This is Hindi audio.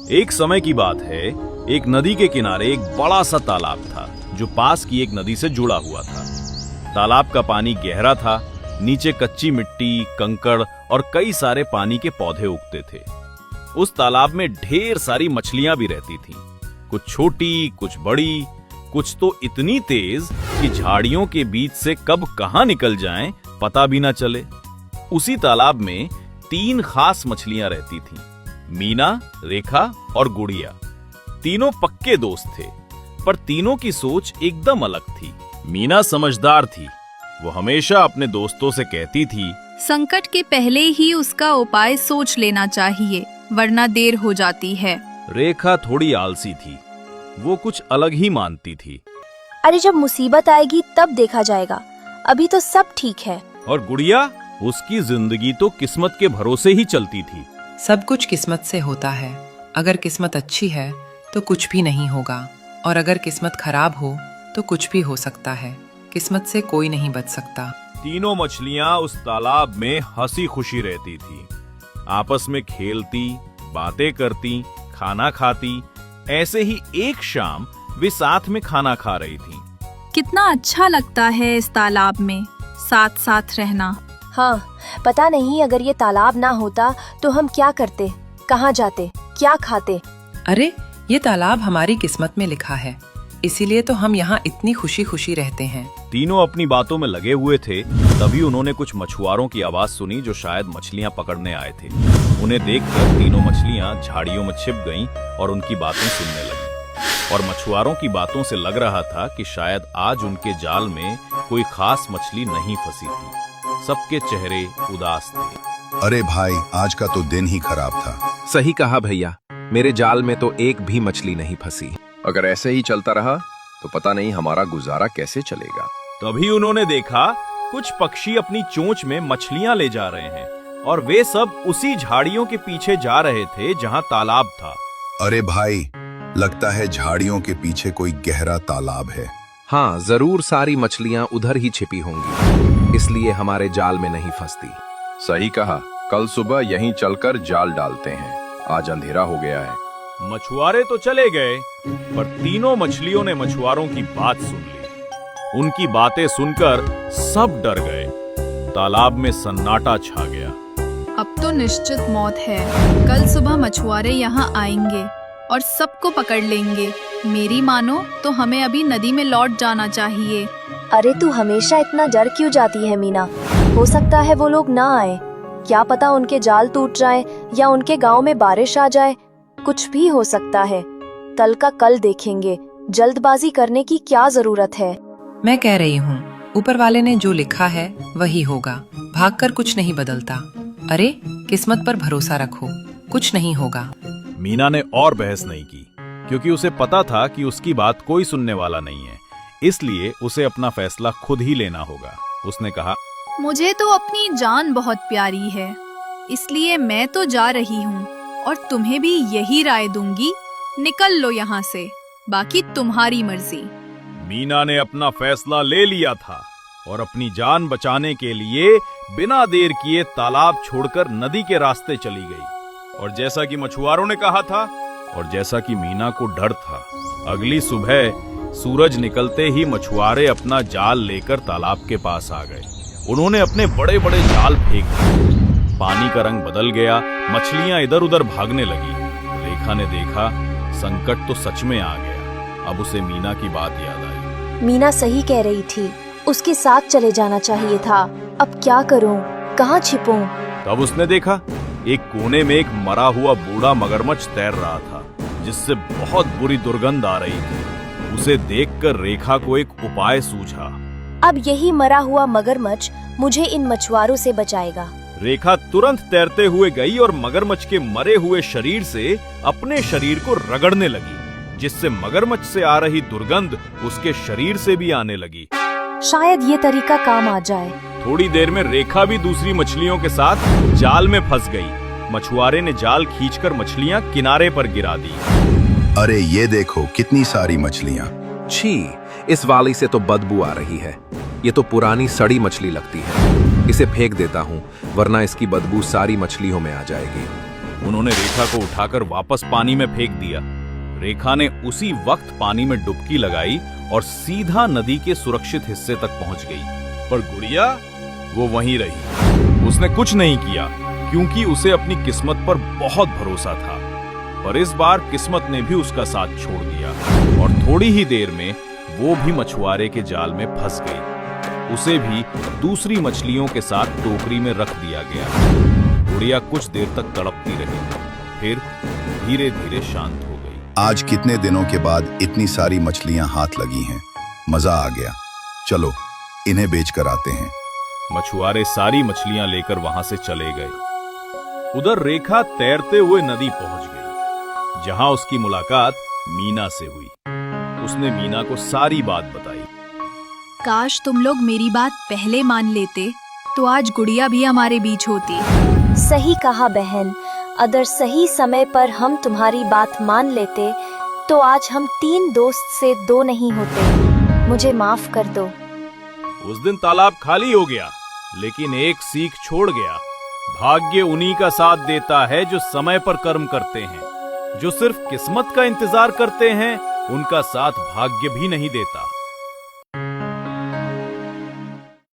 एक समय की बात है, एक नदी के किनारे एक बड़ा सा तालाब था जो पास की एक नदी से जुड़ा हुआ था। तालाब का पानी गहरा था, नीचे कच्ची मिट्टी, कंकड़ और कई सारे पानी के पौधे उगते थे। उस तालाब में ढेर सारी मछलियां भी रहती थीं, कुछ छोटी, कुछ बड़ी, कुछ तो इतनी तेज कि झाड़ियों के बीच से कब कहां निकल जाएं पता भी ना चले। उसी तालाब में 3 खास मछलियां रहती थीं, मीना, रेखा और गुड़िया। तीनों पक्के दोस्त थे, पर तीनों की सोच एकदम अलग थी। मीना समझदार थी, वो हमेशा अपने दोस्तों से कहती थी, संकट के पहले ही उसका उपाय सोच लेना चाहिए, वरना देर हो जाती है। रेखा थोड़ी आलसी थी, वो कुछ अलग ही मानती थी। अरे जब मुसीबत आएगी तब देखा जाएगा, अभी तो सब ठीक है। और गुड़िया, उसकी जिंदगी तो किस्मत के भरोसे ही चलती थी। सब कुछ किस्मत से होता है। अगर किस्मत अच्छी है तो कुछ भी नहीं होगा, और अगर किस्मत खराब हो तो कुछ भी हो सकता है। किस्मत से कोई नहीं बच सकता। तीनों मछलियां उस तालाब में हंसी खुशी रहती थी, आपस में खेलती, बातें करती, खाना खाती। ऐसे ही एक शाम वे साथ में खाना खा रही थीं। कितना अच्छा लगता है इस तालाब में साथ साथ रहना। हाँ, पता नहीं अगर ये तालाब ना होता तो हम क्या करते, कहाँ जाते, क्या खाते। अरे ये तालाब हमारी किस्मत में लिखा है, इसीलिए तो हम यहाँ इतनी खुशी खुशी रहते हैं। तीनों अपनी बातों में लगे हुए थे, तभी उन्होंने कुछ मछुआरों की आवाज सुनी जो शायद मछलियां पकड़ने आए थे। उन्हें देखकर तीनों मछलियां झाड़ियों में छिप गईं और उनकी बातें सुनने लगीं। और मछुआरों की बातों से लग रहा था कि शायद आज उनके जाल में कोई खास मछली नहीं फंसी थी। सबके चेहरे उदास थे। अरे भाई, आज का तो दिन ही खराब था। सही कहा भैया, मेरे जाल में तो एक भी मछली नहीं फंसी। अगर ऐसे ही चलता रहा तो पता नहीं हमारा गुजारा कैसे चलेगा। तभी उन्होंने देखा कुछ पक्षी अपनी चोंच में मछलियां ले जा रहे हैं और वे सब उसी झाड़ियों के पीछे जा रहे थे जहां तालाब था। अरे भाई, लगता है झाड़ियों के पीछे कोई गहरा तालाब है। हाँ, जरूर सारी मछलियां उधर ही छिपी होंगी, इसलिए हमारे जाल में नहीं फंसती। सही कहा, कल सुबह यहीं चलकर जाल डालते हैं, आज अंधेरा हो गया है। मछुआरे तो चले गए, पर तीनों मछलियों ने मछुआरों की बात सुन ली। उनकी बातें सुनकर सब डर गए। तालाब में सन्नाटा छा गया। अब तो निश्चित मौत है। कल सुबह मछुआरे यहाँ आएंगे और सबको पकड़ लेंगे। मेरी मानो तो हमें अभी नदी में लौट जाना चाहिए। अरे तू हमेशा इतना डर क्यों जाती है मीना? हो सकता है वो लोग ना आए, क्या पता उनके जाल टूट जाए या उनके गांव में बारिश आ जाए। कुछ भी हो सकता है, कल का कल देखेंगे। जल्दबाजी करने की क्या जरूरत है? मैं कह रही हूँ, ऊपर वाले ने जो लिखा है वही होगा, भागकर कुछ नहीं बदलता। अरे किस्मत पर भरोसा रखो, कुछ नहीं होगा। मीना ने और बहस नहीं की, क्योंकि उसे पता था कि उसकी बात कोई सुनने वाला नहीं है, इसलिए उसे अपना फैसला खुद ही लेना होगा। उसने कहा, मुझे तो अपनी जान बहुत प्यारी है, इसलिए मैं तो जा रही हूँ और तुम्हें भी यही राय दूंगी, निकल लो यहाँ से, बाकी तुम्हारी मर्जी। मीना ने अपना फैसला ले लिया था और अपनी जान बचाने के लिए बिना देर किए तालाब छोड़कर नदी के रास्ते चली गई। और जैसा कि मछुआरों ने कहा था और जैसा कि मीना को डर था, अगली सुबह सूरज निकलते ही मछुआरे अपना जाल लेकर तालाब के पास आ गए। उन्होंने अपने बड़े बड़े जाल फेंक दिए। पानी का रंग बदल गया, मछलियां इधर उधर भागने लगी। रेखा ने देखा संकट तो सच में आ गया। अब उसे मीना की बात याद आई। मीना सही कह रही थी, उसके साथ चले जाना चाहिए था। अब क्या करूं, कहाँ छिपूं? तब उसने देखा एक कोने में एक मरा हुआ बूढ़ा मगरमच्छ तैर रहा था, जिससे बहुत बुरी दुर्गंध आ रही थी। उसे देखकर रेखा को एक उपाय सूझा। अब यही मरा हुआ मगरमच्छ मुझे इन मछुआरों से बचाएगा। रेखा तुरंत तैरते हुए गई और मगरमच्छ के मरे हुए शरीर से अपने शरीर को रगड़ने लगी, जिससे मगरमच्छ से आ रही दुर्गंध उसके शरीर से भी आने लगी। शायद ये तरीका काम आ जाए। थोड़ी देर में रेखा भी दूसरी मछलियों के साथ जाल में फंस गई। मछुआरे ने जाल खींचकर मछलियां किनारे पर गिरा दी। अरे ये देखो कितनी सारी मछलियां। छी, इस वाली से तो बदबू आ रही है। ये तो पुरानी सड़ी मछली लगती है। इसे फेंक देता हूँ, वरना इसकी बदबू सारी मछलियों में आ जाएगी। उन्होंने रेखा को उठाकर वापस पानी में फेंक दिया। रेखा ने उसी वक्त पानी में डुबकी लगाई और सीधा नदी के सुरक्षित हिस्से तक पहुंच गई। पर गुड़िया वो वहीं रही। उसने कुछ नहीं किया क्योंकि उसे अपनी किस्मत पर बहुत भरोसा था। पर इस बार किस्मत ने भी उसका साथ छोड़ दिया और थोड़ी ही देर में वो भी मछुआरे के जाल में फंस गई। उसे भी दूसरी मछलियों के साथ टोकरी में रख दिया गया। गुड़िया कुछ देर तक तड़पती रही, फिर धीरे धीरे शांत हो गई। आज कितने दिनों के बाद इतनी सारी मछलियां हाथ लगी हैं। मजा आ गया। चलो इन्हें बेचकर आते हैं। मछुआरे सारी मछलियां लेकर वहां से चले गए। उधर रेखा तैरते हुए नदी पहुंच गई, जहां उसकी मुलाकात मीना से हुई। उसने मीना को सारी बात बताई। काश तुम लोग मेरी बात पहले मान लेते तो आज गुड़िया भी हमारे बीच होती। सही कहा बहन, अगर सही समय पर हम तुम्हारी बात मान लेते तो आज हम 3 दोस्त से 2 नहीं होते। मुझे माफ कर दो। उस दिन तालाब खाली हो गया, लेकिन एक सीख छोड़ गया। भाग्य उन्हीं का साथ देता है जो समय पर कर्म करते हैं। जो सिर्फ किस्मत का इंतजार करते हैं, उनका साथ भाग्य भी नहीं देता।